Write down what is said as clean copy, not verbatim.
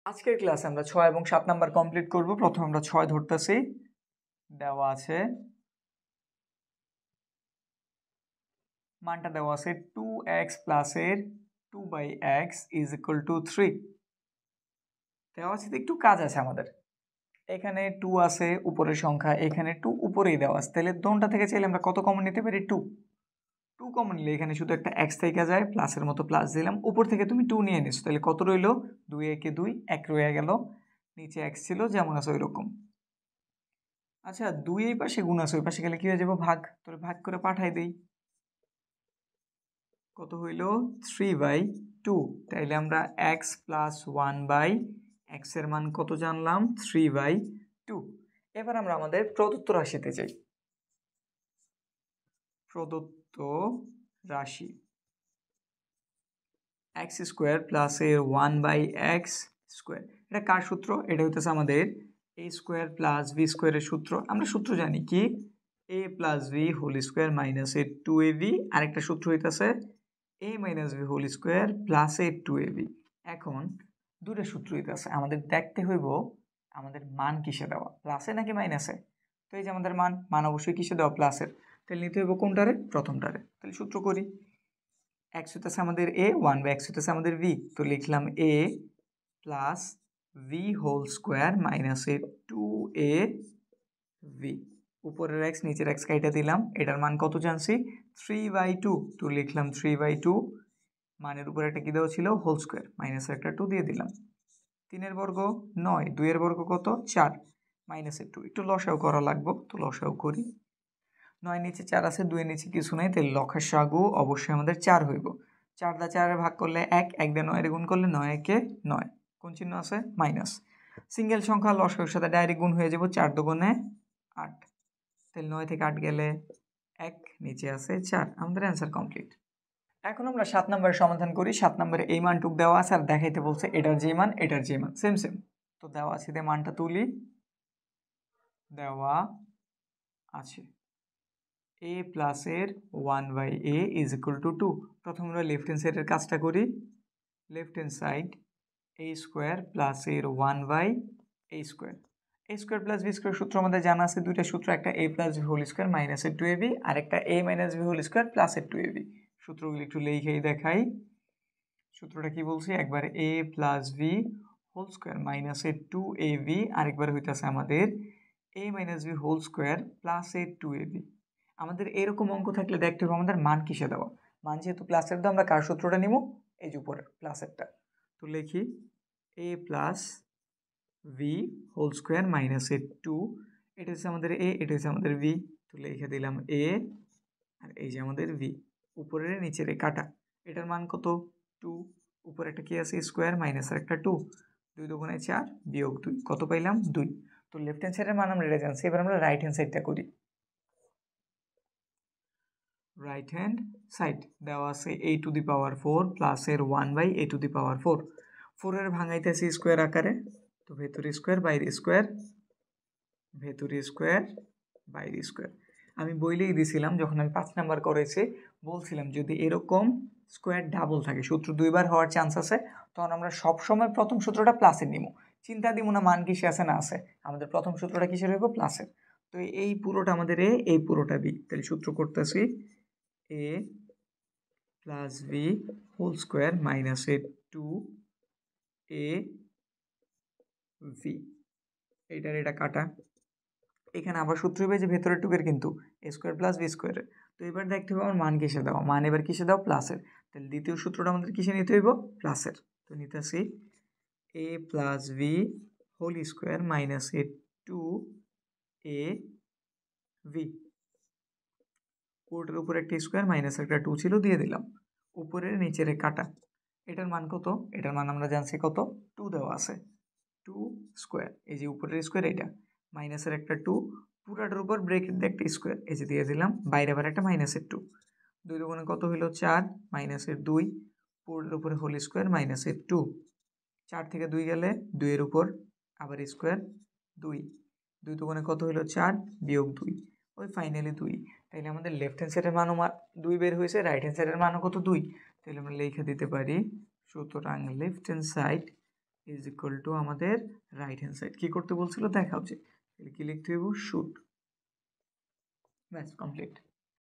আজকের ক্লাসে আমরা 6 এবং 7 নাম্বার কমপ্লিট করব। প্রথমে আমরা 6 ধরতেছি, দেওয়া আছে মানটা দেওয়া আছে 2x প্লাস এর 2/x ইজ ইকুয়াল টু 3। দেওয়া আছে, একটু কাজ আছে আমাদের। এখানে 2 আছে উপরের সংখ্যা, এখানে 2 উপরেই দেওয়া আছে, তাহলে দোনটা থেকে চাইলে আমরা কত কমন নিতে পারি? 2 কমন নিলে এখানে শুধু একটা x থেকে যায়, প্লাসের মতো প্লাস দিলাম, উপর থেকে তুমি 2 নিয়ে নিছো, তাহলে কত রইল? 2 একে 2, 1 রয়ে গেল, নিচে x ছিল যেমন আছে ওই রকম। আচ্ছা, 2 এই পাশে গুণ আছে, ওই পাশে গেলে কি হয়ে যাবে? ভাগ। তাহলে ভাগ করে পাঠাই দেই, কত হইল? 3/2। তাইলে আমরা x প্লাস 1/x এর মান কত জানলাম? 3/2। এবার আমরা আমাদের প্রদত্ত রাশিতে যাই। প্রদত্ত রাশি x স্কোয়ার প্লাস এর 1/x স্কোয়ার, এটা কার সূত্র? এটা হইতেছে আমাদের a স্কোয়ার প্লাস b স্কোয়ারের সূত্র। আমরা সূত্র জানি কি? a plus b whole square minus এর 2ab, আরেকটা সূত্র হইতেছে a minus b whole square plus এর 2ab। এখন দুটো সূত্র হইতেছে, আমাদের দেখতে হইব আমাদের মান কিসে দেওয়া, প্লাসে নাকি মাইনাসে। তো এই যে আমাদের মান অবশ্যই কিসে দেওয়া? প্লাসের। তাহলে নিতে হইব কোনটারে? প্রথমটারে। তাহলে সূত্র করি। x হইতেছে আমাদের a, 1/x হইতেছে আমাদের v, তো লিখলাম a plus v whole square minus এর 2ab। উপরের x নিচের x কাইটা দিলাম, এটার মান কত জানছি? 3/2, তো লিখলাম 3/2, মানের উপরে একটা কি দেওয়া ছিল? হোল স্কোয়ার, মাইনাসের একটা 2 দিয়ে দিলাম। 3 বর্গ 9, 2 বর্গ কত? 4, মাইনাসের 2, একটু লসাও করা লাগবে, তো লসাও করি। 9 নিচে 4 আছে, 2 নিচে কিছু নাই, তাহলে লসাগু অবশ্যই আমাদের 4 হইব। 4 দা 4 ভাগ করলে 1, 1 দিয়ে 9 গুণ করলে 9 একে 9, কোন চিহ্ন আছে? মাইনাস। সিঙ্গেল সংখ্যা লসাগুর সাথে ডাইরেক্ট গুণ হয়ে যাব, 4 দুগুণে 8, তাহলে 9 থেকে 8 গেলে 1, নিচে আছে 4। আমাদের অ্যান্সার কমপ্লিট। এখন আমরা 7 নম্বরের সমাধান করি। 7 নম্বরে এই মানটুক দেওয়া আছে আর দেখাইতে বলছে এটার যে মান এটার যে মান সেম সেম। তো দেওয়া আছে, দিয়ে মানটা তুলি। দেওয়া আছে a প্লাস এর 1/a ইজ ইকুয়াল টু 2। প্রথমে আমরা লেফট হ্যান্ড সাইডের কাজটা করি। Left hand side a square plus এর 1/a square. a square plus b square সূত্র আমাদের জানা আছে, দুইটা সূত্র, একটা a plus b whole square minus এর 2ab, আর একটা a minus b whole square plus এর 2ab। সূত্রগুলি একটু লিখেই দেখাই। সূত্রটা কি বলছি? একবার a plus b whole square minus এর 2ab, আরেকবার হইতেছে আমাদের a minus b whole square plus এর 2ab। আমাদের এরকম অঙ্ক থাকলে দেখতে হবে আমাদের মান কিসে দেওয়া। মান যেহেতু প্লাসের দাও, আমরা কার সূত্রটা নিব? এই যে উপরের প্লাসেরটা। তো লিখি a plus v whole square minus এর 2, এটা হচ্ছে আমাদের a, এটা হচ্ছে আমাদের v, তো লিখে দিলাম a, আর এই যে আমাদের v। উপরের নিচের কাটা, এটার মান কত? 2, উপরে একটা কি আছে? স্কোয়ার, মাইনাস আর একটা 2, 2 দুগুণে 4 বিয়োগ 2, কত পাইলাম? 2। তো লেফট হ্যান্ড সাইডের মান আমরা এটা জানছি, এবার আমরা রাইট হ্যান্ড সাইডটা করি। রাইট হ্যান্ড সাইড দেওয়া আছে a to the power 4 plus এর 1/a টু দি পাওয়ার 4। 4 এর ভাঙাইতেছি স্কোয়ার আকারে, তো ভেতরে স্কোয়ার বাইরে স্কোয়ার, ভেতরে স্কোয়ার বাইরে স্কোয়ার। আমি বইলেই দিছিলাম যখন আমি 5 নাম্বার করেছি, বলছিলাম যদি এরকম স্কোয়ার ডাবল থাকে, সূত্র দুইবার হওয়ার চান্স আছে, তখন আমরা সবসময় প্রথম সূত্রটা প্লাসের নিব, চিন্তা দিব না মান কিসে আছে না আছে, আমাদের প্রথম সূত্রটা কিসের হইব? প্লাসের। তো এই পুরোটা আমাদের a, এই পুরোটা b, তাহলে সূত্র করতেছি a plus b whole square minus এর 2ab। এইটার এটা কাটা, এখানে আবার সূত্র হবে যে ভেতরের টুকের কিন্তু a স্কোয়ার প্লাস b স্কোয়ারের। তো এবার দেখতে হবে আমার মান কিসে দেওয়া, মান এবার কিসে দাও? প্লাসের। তাহলে দ্বিতীয় সূত্রটা আমাদের কিসে নিতে হইব? প্লাসের। তো নিতেছি a plus b whole square minus এর 2ab, পুরোটার উপরে একটা স্কোয়ার মাইনাস একটা 2 ছিল, দিয়ে দিলাম। উপরের নিচের কাটা, এটার মান কত? এটার মান আমরা জানছি কত? 2 দেওয়া আছে, 2 স্কোয়ার, এই যে উপরের স্কোয়ার এটা, মাইনাসের একটা 2, পুরাটার উপর ব্রেকেট দিয়ে একটা স্কোয়ার, এই যে দিয়ে দিলাম, বাইরে আবার একটা মাইনাসের 2, 2 দুগুণে কত হইল? 4, মাইনাসের 2, পুরোটার উপরে হোল স্কোয়ার মাইনাসের 2, 4 থেকে 2 গেলে 2 এর উপর আবার স্কোয়ার 2, 2 দুগুণে কত হইল? 4 বিয়োগ 2, ওই ফাইনালি 2। তাইলে আমাদের লেফট হ্যান্ড সাইডের মানও 2 বের হয়েছে, রাইট হ্যান্ড সাইডের মানও কত? 2। তাহলে আমরা লিখে দিতে পারি সুতরাং left hand side is equal to আমাদের রাইট হ্যান্ড সাইড। কী করতে বলছিল দেখাও যে, কি লিখতে হইব, শুড। ব্যাস কমপ্লিট।